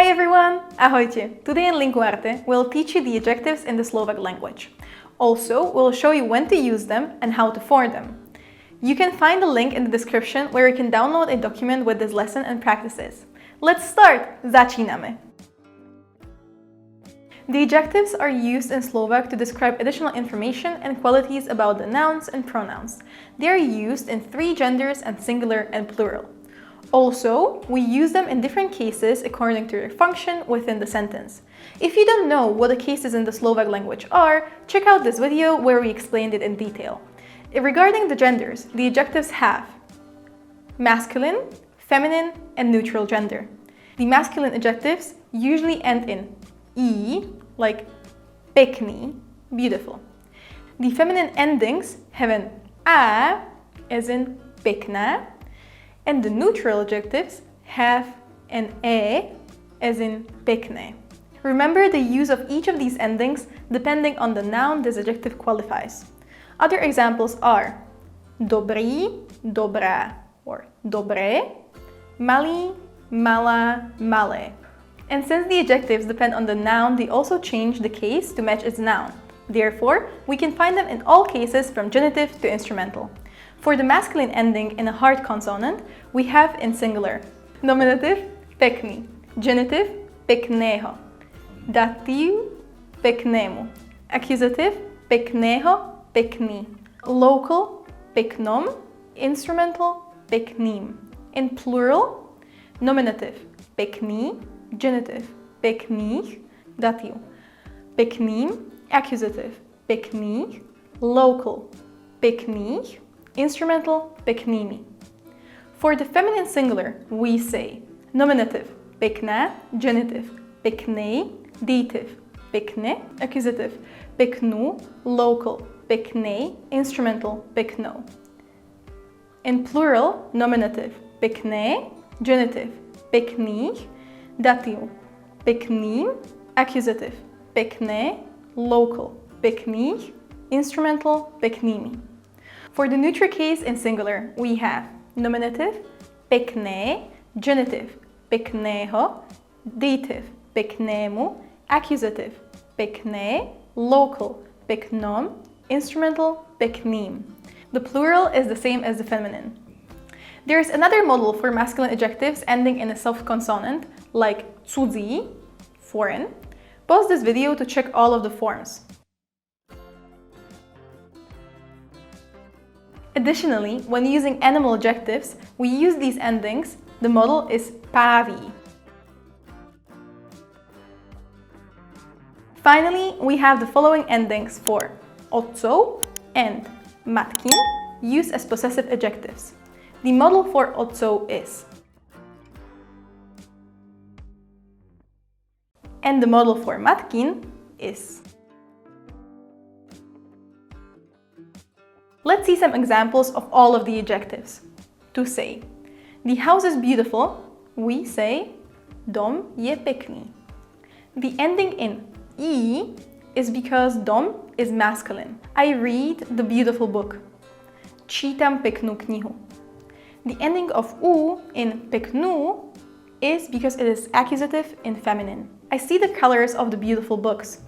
Hi everyone! Ahojte! Today in Linguarte, we'll teach you the adjectives in the Slovak language. Also, we'll show you when to use them and how to form them. You can find a link in the description where you can download a document with this lesson and practices. Let's start! Začíname! The adjectives are used in Slovak to describe additional information and qualities about the nouns and pronouns. They are used in 3 genders and singular and plural. Also, we use them in different cases according to their function within the sentence. If you don't know what the cases in the Slovak language are, check out this video where we explained it in detail. Regarding the genders, the adjectives have masculine, feminine, and neutral gender. The masculine adjectives usually end in "e", like pekný, beautiful. The feminine endings have an "a", as in pekná, and the neutral adjectives have an "e", as in pekné. Remember the use of each of these endings depending on the noun this adjective qualifies. Other examples are dobrý, dobrá, or dobré, malý, malá, malé. And since the adjectives depend on the noun, they also change the case to match its noun. Therefore, we can find them in all cases from genitive to instrumental. For the masculine ending in a hard consonant, we have in singular nominative pekný, genitive pekného, datív peknému, accusative pekného, pekný, local peknom, instrumental pekným. In plural, nominative pekný, genitive pekných, datív pekným, accusative pekných, local pekných, instrumental peknými. For the feminine singular, we say nominative pekná, genitive peknej, dative pekne, accusative peknú, local peknej, instrumental peknou. In plural, nominative pekné, genitive pekných, datív pekným, accusative pekné, local pekných, instrumental peknými. For the neutral case in singular, we have nominative pekné, genitive pekného, dative peknému, accusative pekné, local peknom, instrumental pekným. The plural is the same as the feminine. There is another model for masculine adjectives ending in a soft consonant, like cudzí, foreign. Pause this video to check all of the forms. Additionally, when using animal adjectives, we use these endings. The model is pávý. Finally, we have the following endings for otcov and matkin used as possessive adjectives. The model for otcov is, and the model for matkin is. Let's see some examples of all of the adjectives. To say, the house is beautiful, we say dom je pekný. The ending in "e" is because dom is masculine. I read the beautiful book. Čítam peknú knihu. The ending of "u" in peknú is because it is accusative in feminine. I see the colors of the beautiful books.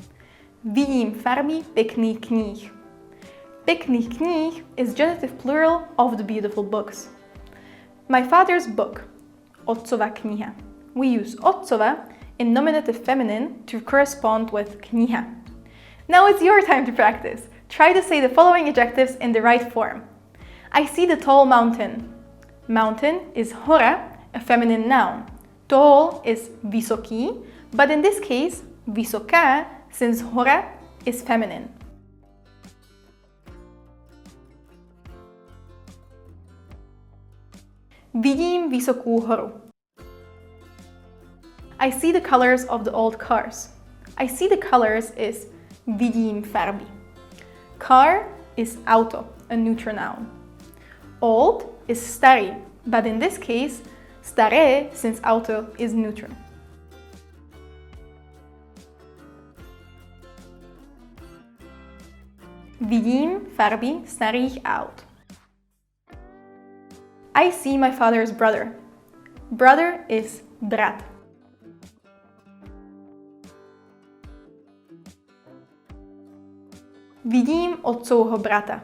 Vidím farby pekných kníh. Pekných kníh is genitive plural of the beautiful books. My father's book, otcova kniha. We use otcova in nominative feminine to correspond with kniha. Now it's your time to practice. Try to say the following adjectives in the right form. I see the tall mountain. Mountain is hora, a feminine noun. Tall is vysoký, but in this case, vysoká, since hora is feminine. Vidím vysokou horu. I see the colors of the old cars. I see the colors is vidím farby. Car is auto, a neutral noun. Old is starý, but in this case, staré, since auto is neutral. Vidím farby starých aut. I see my father's brother. Brother is brat. Vidím otcovho brata.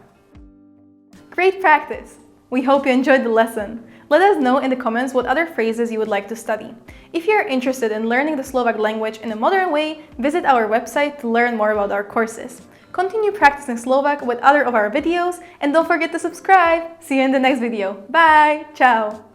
Great practice! We hope you enjoyed the lesson. Let us know in the comments what other phrases you would like to study. If you are interested in learning the Slovak language in a modern way, visit our website to learn more about our courses. Continue practicing Slovak with other of our videos, and don't forget to subscribe! See you in the next video. Bye! Ciao!